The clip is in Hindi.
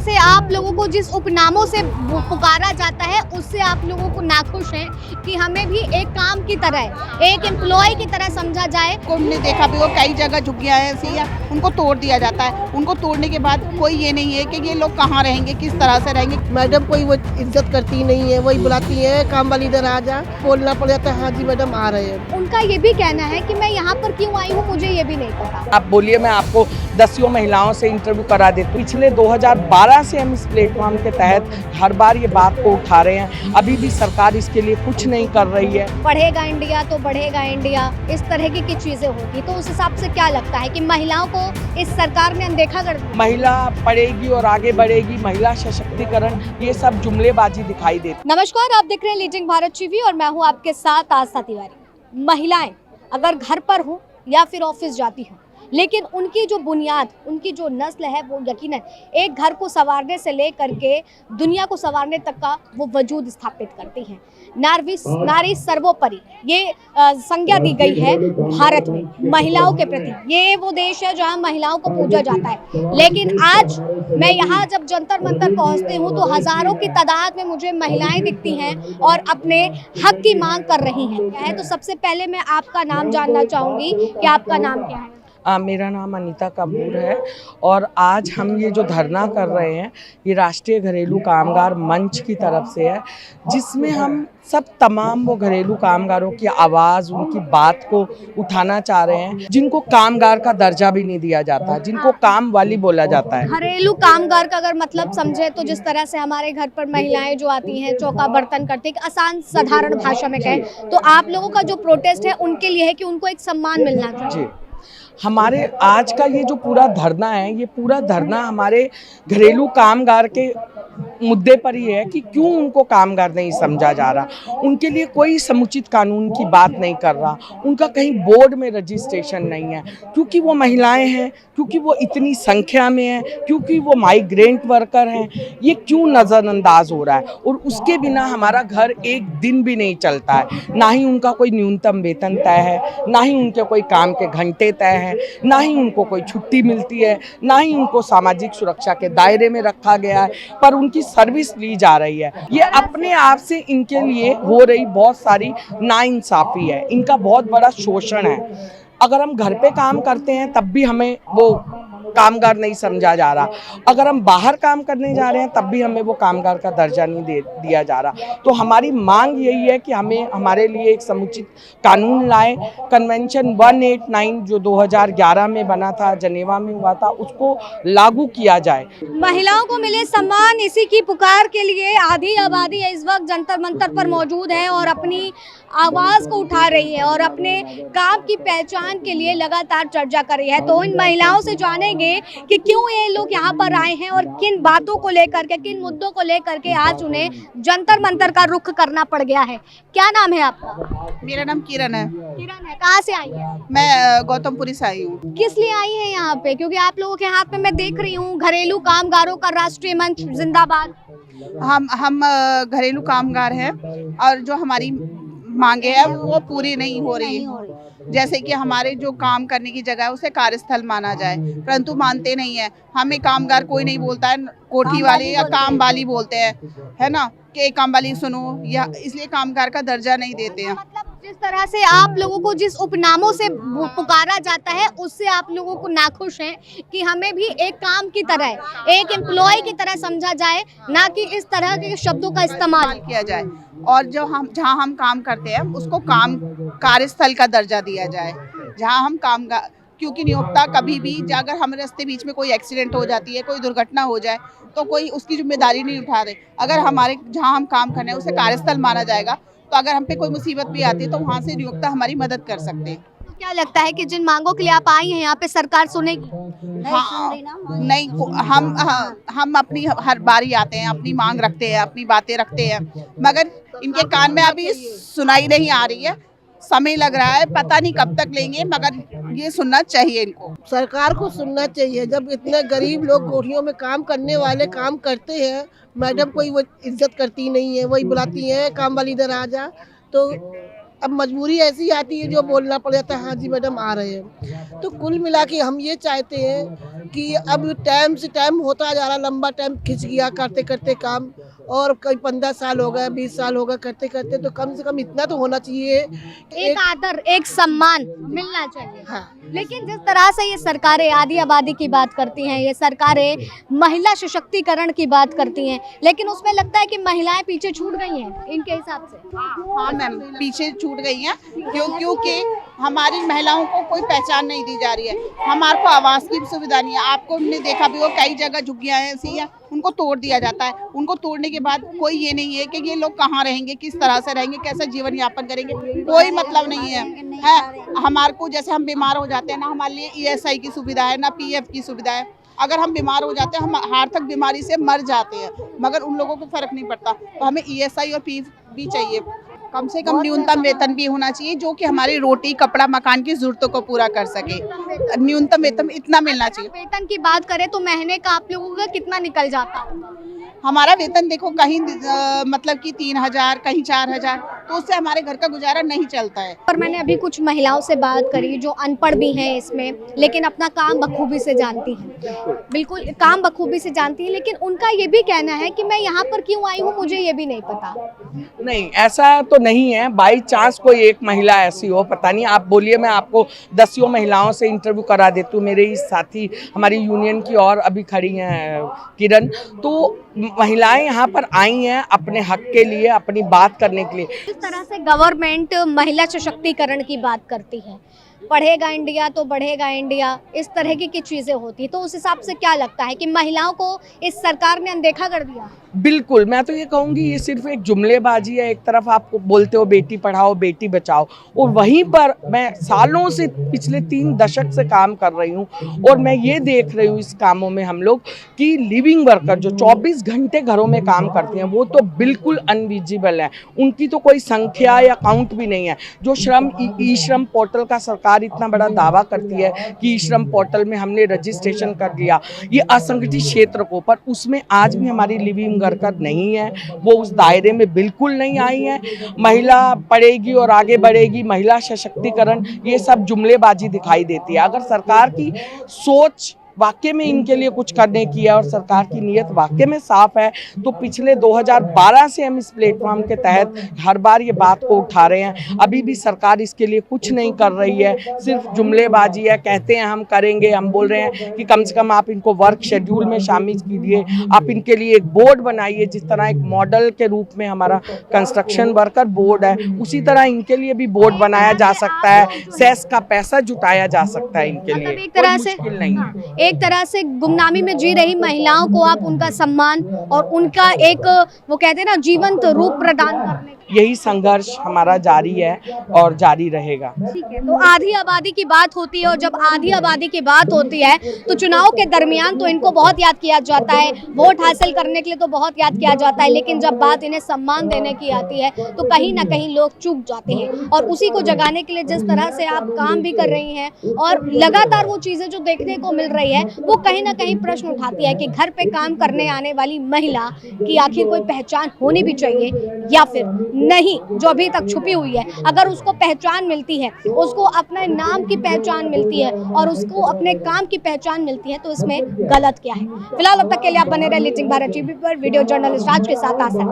से आप लोगों को जिस उपनामों से पुकारा जाता है उससे आप लोगों को नाखुश हैं कि हमें भी एक काम की तरह, एक एम्प्लॉय की तरह समझा जाए। हमने देखा भी वो कई जगह झुग्गियाँ हैं ऐसी या उनको तोड़ दिया जाता है। उनको तोड़ने के बाद कोई ये नहीं है कि ये लोग कहाँ रहेंगे, किस तरह से रहेंगे। मैडम कोई वो इज्जत करती नहीं है, वही बुलाती है काम वाली इधर आ जा, बोलना पड़ जाता है हाँ जी मैडम आ रहे हैं। उनका ये भी कहना है कि मैं यहाँ पर क्यों आई हूँ मुझे ये भी नहीं पता। आप बोलिए, मैं आपको 10 महिलाओं से इंटरव्यू करा देती हूँ। पिछले 2012 से हम इस प्लेटफॉर्म के तहत हर बार ये बात को उठा रहे हैं, अभी भी सरकार इसके लिए कुछ नहीं कर रही है। बढ़ेगा इंडिया तो बढ़ेगा इंडिया, इस तरह की चीजें होगी तो उस हिसाब से क्या लगता है कि महिलाओं को इस सरकार ने अनदेखा कर दिया? महिला पढ़ेगी और आगे बढ़ेगी, महिला सशक्तिकरण, ये सब जुमलेबाजी दिखाई देती। नमस्कार, आप देख रहे हैं लीडिंग भारत टीवी और मैं हूँ आपके साथ आस्था तिवारी। महिलाएं अगर घर पर हो या फिर ऑफिस जाती हो, लेकिन उनकी जो बुनियाद, उनकी जो नस्ल है वो यकीनन एक घर को संवारने से लेकर के दुनिया को संवारने तक का वो वजूद स्थापित करती हैं। नारी सर्वोपरि ये संज्ञा दी गई है भारत में महिलाओं के प्रति। ये वो देश है जहां महिलाओं को पूजा जाता है। लेकिन आज मैं यहाँ जब जंतर मंतर पहुँचती हूँ तो हजारों की तादाद में मुझे महिलाएं दिखती हैं और अपने हक की मांग कर रही हैं। तो सबसे पहले मैं आपका नाम जानना चाहूँगी कि आपका नाम क्या है? मेरा नाम अनीता कपूर है और आज हम ये जो धरना कर रहे हैं ये राष्ट्रीय घरेलू कामगार मंच की तरफ से है, जिसमें हम सब तमाम वो घरेलू कामगारों की आवाज़, उनकी बात को उठाना चाह रहे हैं जिनको कामगार का दर्जा भी नहीं दिया जाता, जिनको काम वाली बोला जाता है। घरेलू कामगार का अगर मतलब समझे तो जिस तरह से हमारे घर पर महिलाएं जो आती हैं चौका बर्तन करती हैं, आसान साधारण भाषा में कहें तो आप लोगों का जो प्रोटेस्ट है उनके लिए है कि उनको एक सम्मान मिलना चाहिए। जी, हमारे आज का ये जो पूरा धरना है, ये पूरा धरना हमारे घरेलू कामगार के मुद्दे पर ही है कि क्यों उनको कामगार नहीं समझा जा रहा, उनके लिए कोई समुचित कानून की बात नहीं कर रहा, उनका कहीं बोर्ड में रजिस्ट्रेशन नहीं है, क्योंकि वो महिलाएं हैं, क्योंकि वो इतनी संख्या में हैं, क्योंकि वो माइग्रेंट वर्कर हैं, ये क्यों नज़रअंदाज हो रहा है। और उसके बिना हमारा घर एक दिन भी नहीं चलता है। ना ही उनका कोई न्यूनतम वेतन तय है, ना ही उनके कोई काम के घंटे तय हैं, ना ही उनको कोई छुट्टी मिलती है, ना ही उनको सामाजिक सुरक्षा के दायरे में रखा गया है, पर उनकी सर्विस ली जा रही है। ये अपने आप से इनके लिए हो रही बहुत सारी नाइंसाफ़ी है, इनका बहुत बड़ा शोषण है। अगर हम घर पे काम करते हैं तब भी हमें वो कामगार नहीं समझा जा रहा, अगर हम बाहर काम करने जा रहे हैं तब भी हमें वो कामगार का दर्जा नहीं दिया जा रहा। तो हमारी मांग यही है कि हमें हमारे लिए एक समुचित कानून लाए। कन्वेंशन 189 जो 2011 में बना था, जनेवा में हुआ था, उसको लागू किया जाए। महिलाओं को मिले सम्मान, इसी की पुकार के लिए आधी आबादी इस वक्त जंतर मंतर पर मौजूद है और अपनी आवाज़ को उठा रही है और अपने काम की पहचान के लिए लगातार चर्चा कर रही है। तो इन महिलाओं से जानेंगे कि क्यों ये लोग यहाँ पर आए हैं और किन बातों को लेकर के, किन मुद्दों को लेकर के आज उन्हें जंतर मंतर का रुख करना पड़ गया है। क्या नाम है आपका? मेरा नाम किरण है। किरण है। कहाँ से आई है? मैं गौतमपुरी से आई हूँ। किस लिए आई है यहाँ पे? क्योंकि आप लोगों के हाथ में मैं देख रही हूँ घरेलू कामगारों का राष्ट्रीय मंच जिंदाबाद। हम घरेलू कामगार हैं और जो हमारी मांगे हैं वो पूरी नहीं हो रही है। जैसे कि हमारे जो काम करने की जगह है उसे कार्यस्थल माना जाए, परंतु मानते नहीं है। हमें कामगार कोई नहीं बोलता है, कोठी वाले या काम वाली बोलते हैं, है ना, कि काम वाली सुनो, या इसलिए कामगार का दर्जा नहीं देते हैं। मतलब जिस तरह से आप लोगों को जिस उपनामों से पुकारा जाता है उससे आप लोगों को नाखुश हैं कि हमें भी एक काम की तरह, एक एम्प्लॉय की तरह समझा जाए, ना कि इस तरह के शब्दों का इस्तेमाल किया जाए। और जो हम जहाँ हम काम करते हैं उसको काम कार्यस्थल का दर्जा दिया जाए, जहाँ हम काम, क्योंकि नियोक्ता कभी भी अगर हमारे रास्ते बीच में कोई एक्सीडेंट हो जाती है, कोई दुर्घटना हो जाए तो कोई उसकी जिम्मेदारी नहीं उठा रहे। अगर हमारे जहाँ हम काम कर रहे हैं उसे कार्यस्थल माना जाएगा तो अगर हम पे कोई मुसीबत भी आती है तो वहाँ से नियोक्ता हमारी मदद कर सकते हैं। तो क्या लगता है कि जिन मांगों के लिए आप आई हैं यहाँ पे सरकार सुनेगी? नहीं, हम अपनी हर बारी आते हैं, अपनी मांग रखते हैं, अपनी बातें रखते हैं, मगर इनके कान में अभी सुनाई नहीं आ रही है। समय लग रहा है, पता नहीं कब तक लेंगे, मगर ये सुनना चाहिए इनको। सरकार को सुनना चाहिए। जब इतने गरीब लोग कोठियों में काम करने वाले काम करते हैं, मैडम कोई वो इज्जत करती नहीं है, वही बुलाती है काम वाली इधर आ जा, तो अब मजबूरी ऐसी आती है जो बोलना पड़ जाता है हाँ जी मैडम आ रहे हैं। तो कुल मिला के हम ये चाहते हैं कि अब टाइम से टाइम होता जा रहा, लंबा टाइम खिंच गया करते करते काम, और कई 15 साल हो गए 20 साल हो गए करते करते, तो कम से कम इतना तो होना चाहिए कि एक आदर, एक सम्मान मिलना चाहिए। हाँ लेकिन जिस तरह से ये सरकारें आधी आबादी की बात करती हैं, ये सरकारें महिला सशक्तिकरण की बात करती हैं, लेकिन उसमें लगता है कि महिलाएं पीछे छूट गई हैं इनके हिसाब से। हाँ मैम, पीछे छूट गई हैं क्योंकि हमारी महिलाओं को कोई पहचान नहीं दी जा रही है। हमारे को आवास की सुविधा नहीं है। आपको हमने देखा भी हो, कई जगह झुग्गियाँ ऐसी हैं, उनको तोड़ दिया जाता है। उनको तोड़ने के बाद कोई ये नहीं है कि ये लोग कहाँ रहेंगे, किस तरह से रहेंगे, कैसा जीवन यापन करेंगे, कोई मतलब नहीं है। हमारे को जैसे हम बीमार हो जाते हैं ना, हमारे लिए ESI की सुविधा है ना, PF की सुविधा है। अगर हम बीमार हो जाते हैं, हम हार्ट तक बीमारी से मर जाते हैं, मगर उन लोगों को फर्क नहीं पड़ता। तो हमें ESI और PF भी चाहिए। कम से कम न्यूनतम वेतन भी होना चाहिए जो कि हमारी रोटी कपड़ा मकान की जरूरतों को पूरा कर सके। न्यूनतम वेतन इतना मिलना चाहिए। वेतन की बात करें तो महीने का आप लोगों का कितना निकल जाता है? हमारा वेतन देखो कहीं मतलब कि 3000, कहीं 4000, तो उससे हमारे घर का गुजारा नहीं चलता है। और मैंने अभी कुछ महिलाओं से बात करी जो अनपढ़ भी हैं इसमें, लेकिन अपना काम बखूबी से जानती हैं, बिल्कुल काम बखूबी से जानती हैं, लेकिन उनका ये भी कहना है कि मैं यहाँ पर क्यों आई हूँ मुझे ये भी नहीं पता। नहीं, ऐसा तो नहीं है। बाई चांस कोई एक महिला ऐसी हो, पता नहीं, आप बोलिए, मैं आपको 10 महिलाओं से इंटरव्यू करा देती हूँ। मेरे ही साथी हमारी यूनियन की और अभी खड़ी हैं किरण, तो महिलाएं यहाँ पर आई हैं अपने हक के लिए, अपनी बात करने के लिए। जिस तरह से गवर्नमेंट महिला सशक्तिकरण की बात करती है, पढ़ेगा इंडिया तो बढ़ेगा इंडिया, इस तरह की चीजें होती है, तो उस हिसाब से क्या लगता है कि महिलाओं को इस सरकार ने अनदेखा कर दिया? बिल्कुल, मैं तो ये कहूँगी ये सिर्फ एक जुमलेबाजी है। एक तरफ आप बोलते हो बेटी पढ़ाओ बेटी बचाओ, और वहीं पर मैं सालों से पिछले 3 दशक से काम कर रही हूँ, और मैं ये देख रही हूँ इस कामों में हम लोग कि लिविंग वर्कर जो 24 घंटे घरों में काम करती हैं वो तो बिल्कुल अनविजिबल है। उनकी तो कोई संख्या या काउंट भी नहीं है। जो ई श्रम पोर्टल का सरकार इतना बड़ा दावा करती है कि ई श्रम पोर्टल में हमने रजिस्ट्रेशन कर लिया ये असंगठित क्षेत्र को, पर उसमें आज भी हमारी लिविंग वर्कर नहीं है, वो उस दायरे में बिल्कुल नहीं आई है। महिला पढ़ेगी और आगे बढ़ेगी, महिला सशक्तिकरण, ये सब जुमलेबाजी दिखाई देती है। अगर सरकार की सोच वाकई में इनके लिए कुछ करने की है और सरकार की नीयत वाकई में साफ है, तो पिछले 2012 से हम इस प्लेटफॉर्म के तहत हर बार ये बात को उठा रहे हैं। अभी भी सरकार इसके लिए कुछ नहीं कर रही है, सिर्फ जुमलेबाजी है। कहते हैं हम करेंगे, हम बोल रहे हैं कि कम से कम आप इनको वर्क शेड्यूल में शामिल कीजिए, आप इनके लिए एक बोर्ड बनाइए। जिस तरह एक मॉडल के रूप में हमारा कंस्ट्रक्शन वर्कर बोर्ड है, उसी तरह इनके लिए भी बोर्ड बनाया जा सकता है, सेस का पैसा जुटाया जा सकता है इनके लिए। एक तरह से मुश्किल नहीं है। एक तरह से गुमनामी में जी रही महिलाओं को आप उनका सम्मान और उनका एक वो कहते हैं ना जीवंत रूप प्रदान करने, यही संघर्ष हमारा जारी है और जारी रहेगा। ठीक है। तो आधी आबादी की बात होती है, और जब आधी आबादी की बात होती है तो चुनाव के दरमियान तो इनको बहुत याद किया जाता है, वोट हासिल करने के लिए तो बहुत याद किया जाता है, लेकिन जब बात इन्हें सम्मान देने की आती है तो कहीं ना कहीं लोग चूक जाते हैं। और उसी को जगाने के लिए जिस तरह से आप काम भी कर रही हैं और लगातार वो चीज़ें जो देखने को मिल रही है, वो कहीं ना कहीं प्रश्न उठाती है कि घर पे काम करने आने वाली महिला की आखिर कोई पहचान होनी भी चाहिए या फिर नहीं, जो अभी तक छुपी हुई है। अगर उसको पहचान मिलती है, उसको अपने नाम की पहचान मिलती है और उसको अपने काम की पहचान मिलती है, तो इसमें गलत क्या है? फिलहाल अब तक के लिए आप बने रहे लीजिंग भारत टीवी पर। वीडियो जर्नलिस्ट राज के साथ आशा।